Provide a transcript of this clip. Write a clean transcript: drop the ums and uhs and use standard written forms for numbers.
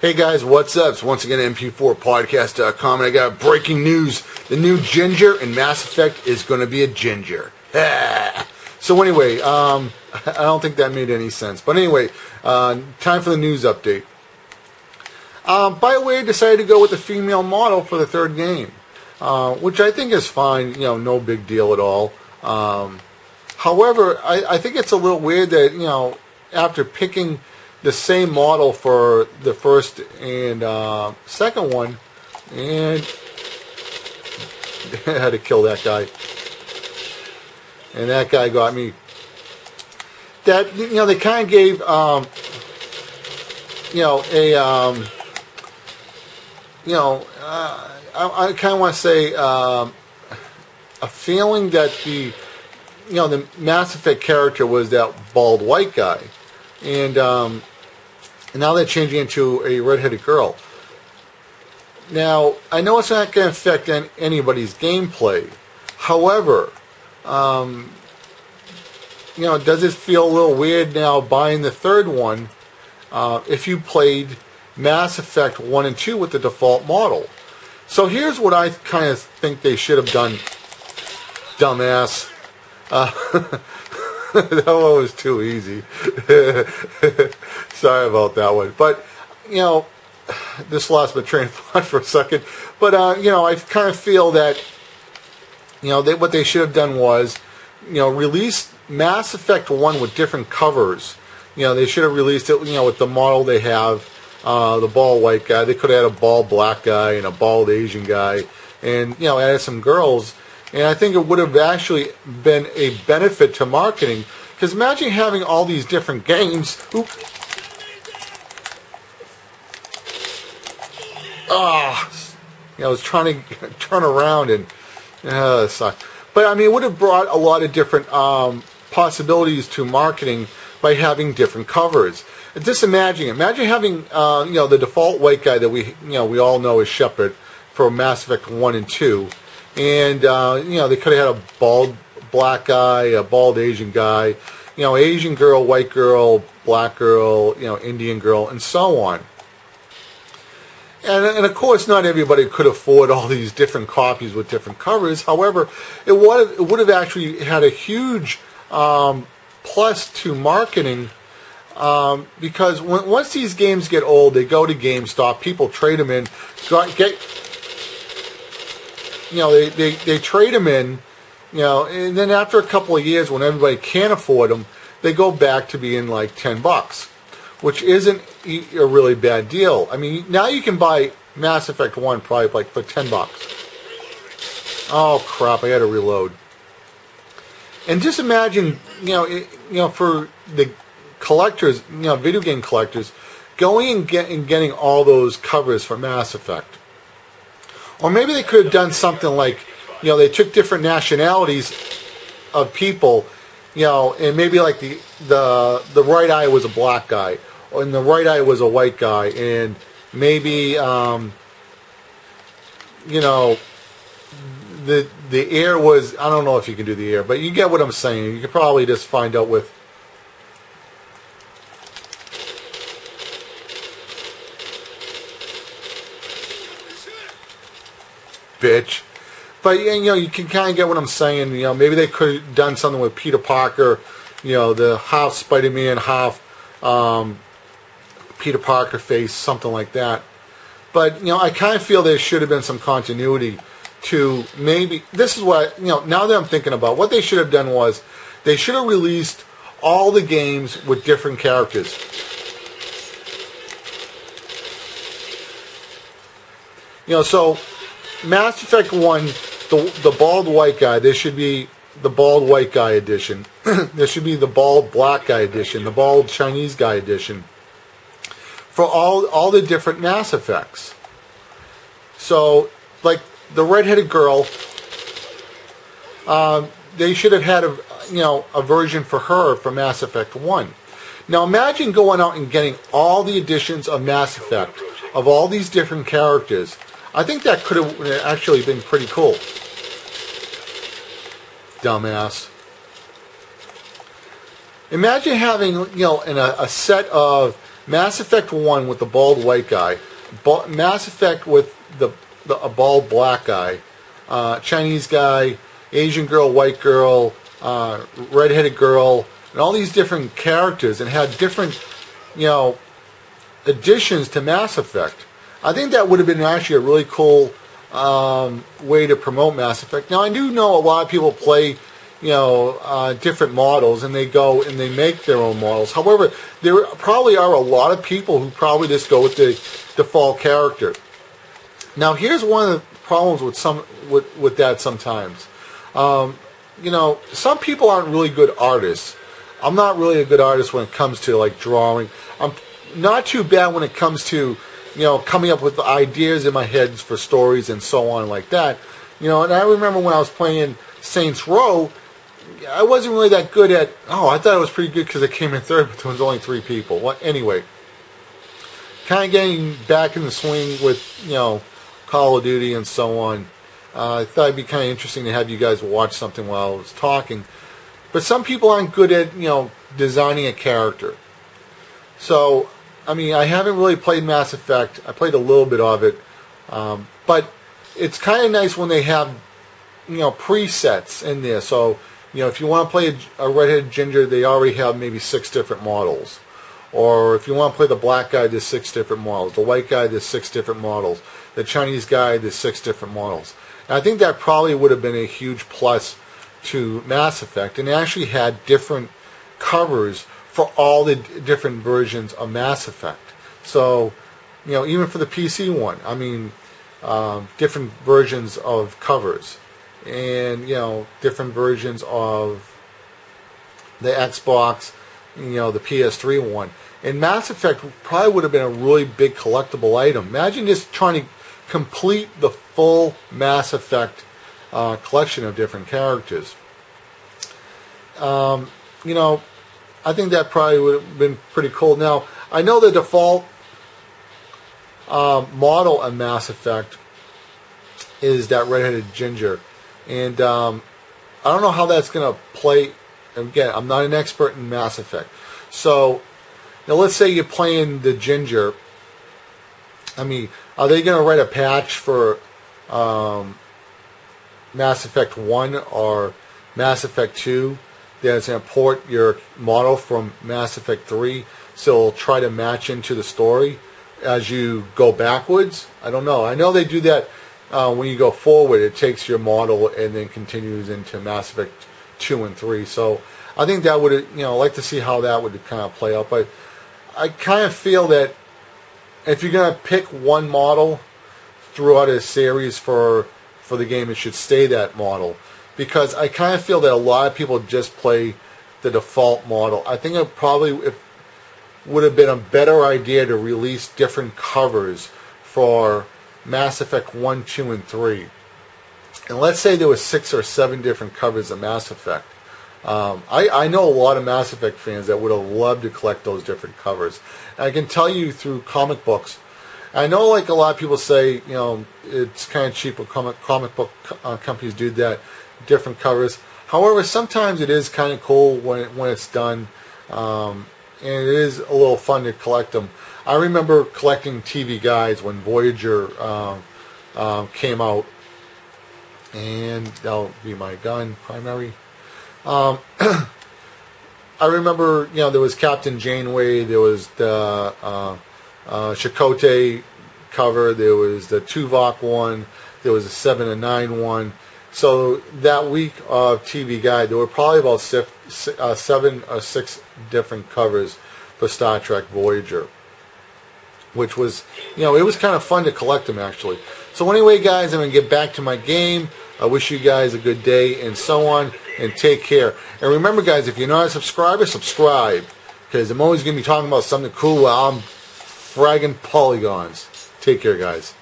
Hey guys, what's up? It's once again mp4podcast.com, and I got breaking news. The new Ginger in Mass Effect is going to be a Ginger. So anyway, I don't think that made any sense. But anyway, time for the news update. BioWare decided to go with the female model for the third game, which I think is fine. You know, no big deal at all. However, I think it's a little weird that, you know, after picking the same model for the first and second one, and I had to kill that guy, and that guy got me. That, you know, they kind of gave you know, I kind of want to say a feeling that the Mass Effect character was that bald white guy. And now they're changing into a redheaded girl. Now, I know it's not going to affect anybody's gameplay. However, does it feel a little weird now buying the third one if you played Mass Effect 1 and 2 with the default model? So here's what I kind of think they should have done, dumbass. That one was too easy. Sorry about that one. But, you know, this lost my train of thought for a second. But, I kind of feel that, what they should have done was, release Mass Effect 1 with different covers. They should have released it, with the model they have, the bald white guy. They could have had a bald black guy and a bald Asian guy, and, added some girls. And I think it would have actually been a benefit to marketing. Because imagine having all these different games. I was trying to turn around and it sucked. But I mean, it would have brought a lot of different possibilities to marketing by having different covers. And just imagine having the default white guy that we all know is Shepard for Mass Effect 1 and 2. And, they could have had a bald black guy, a bald Asian guy, Asian girl, white girl, black girl, Indian girl, and so on. And of course, not everybody could afford all these different copies with different covers. However, it would have actually had a huge plus to marketing because once these games get old, they go to GameStop, people trade them in, they trade them in, and then after a couple of years when everybody can't afford them, they go back to being like $10, which isn't a really bad deal. I mean, now you can buy Mass Effect 1 probably like for $10. Oh crap, I had to reload. And just imagine, for the collectors, video game collectors, going and getting all those covers for Mass Effect. Or maybe they could have done something like, they took different nationalities of people, and maybe like the right eye was a black guy, and the right eye was a white guy, and maybe, the air was, I don't know if you can do the air, but you get what I'm saying. You could probably just find out with, bitch. But, you can kind of get what I'm saying. Maybe they could have done something with Peter Parker, the half Spider-Man, half Peter Parker face, something like that. But, I kind of feel there should have been some continuity to maybe, this is what, now that I'm thinking about, what they should have done was, they should have released all the games with different characters. So Mass Effect 1, the bald white guy, there should be the bald white guy edition. There should be the bald black guy edition, the bald Chinese guy edition, for all the different Mass Effects. So, like the redheaded girl, they should have had a version for her for Mass Effect 1. Now imagine going out and getting all the editions of Mass Effect of all these different characters. I think that could have actually been pretty cool. Dumbass. Imagine having, a set of Mass Effect 1 with the bald white guy, Mass Effect with a bald black guy, Chinese guy, Asian girl, white girl, redheaded girl, and all these different characters, and had different, additions to Mass Effect. I think that would have been actually a really cool way to promote Mass Effect. Now, I do know a lot of people play, different models, and they go and they make their own models. However, there probably are a lot of people who probably just go with the default character. Now, here's one of the problems with that sometimes. Some people aren't really good artists. I'm not really a good artist when it comes to like drawing. I'm not too bad when it comes to coming up with ideas in my head for stories and so on like that. And I remember when I was playing Saints Row, I wasn't really that good at. I thought it was pretty good because it came in third, but there was only 3 people. Well, anyway, kind of getting back in the swing with Call of Duty and so on. I thought it'd be kind of interesting to have you guys watch something while I was talking. But some people aren't good at designing a character. So I haven't really played Mass Effect. I played a little bit of it, but it's kind of nice when they have presets in there. So if you want to play a redheaded ginger, they already have maybe 6 different models. Or if you want to play the black guy, there's 6 different models. The white guy, there's 6 different models. The Chinese guy, there's 6 different models. And I think that probably would have been a huge plus to Mass Effect, and it actually had different covers for all the different versions of Mass Effect. So, even for the PC one, different versions of covers, and different versions of the Xbox, the PS3 one. And Mass Effect probably would have been a really big collectible item. Imagine just trying to complete the full Mass Effect collection of different characters. I think that probably would have been pretty cool. Now, I know the default model of Mass Effect is that redheaded ginger. And I don't know how that's going to play. Again, I'm not an expert in Mass Effect. So, let's say you're playing the ginger. Are they going to write a patch for Mass Effect 1 or Mass Effect 2 that's going to port your model from Mass Effect 3 so it'll try to match into the story as you go backwards? I don't know. I know they do that when you go forward. It takes your model and then continues into Mass Effect 2 and 3. So I think that would, I'd like to see how that would kind of play out. But I kind of feel that if you're going to pick one model throughout a series for the game, it should stay that model, because I kind of feel that a lot of people just play the default model. I think it would have been a better idea to release different covers for Mass Effect 1, 2, and 3. And let's say there were 6 or 7 different covers of Mass Effect. I know a lot of Mass Effect fans that would have loved to collect those different covers. And I can tell you through comic books, I know like a lot of people say, it's kind of cheap when comic book companies do that, different covers. However, sometimes it is kind of cool when it's done, and it is a little fun to collect them. I remember collecting TV guides when Voyager came out, and that'll be my gun primary. I remember, there was Captain Janeway, there was the Chakotay cover, there was the Tuvok one, there was a 7 and 9 one. So that week of TV Guide, there were probably about 7 or 6 different covers for Star Trek Voyager, which was, it was kind of fun to collect them actually. So anyway, guys, I'm going to get back to my game. I wish you guys a good day and so on, and take care. And remember, guys, if you're not a subscriber, subscribe, because I'm always going to be talking about something cool while I'm fragging polygons. Take care, guys.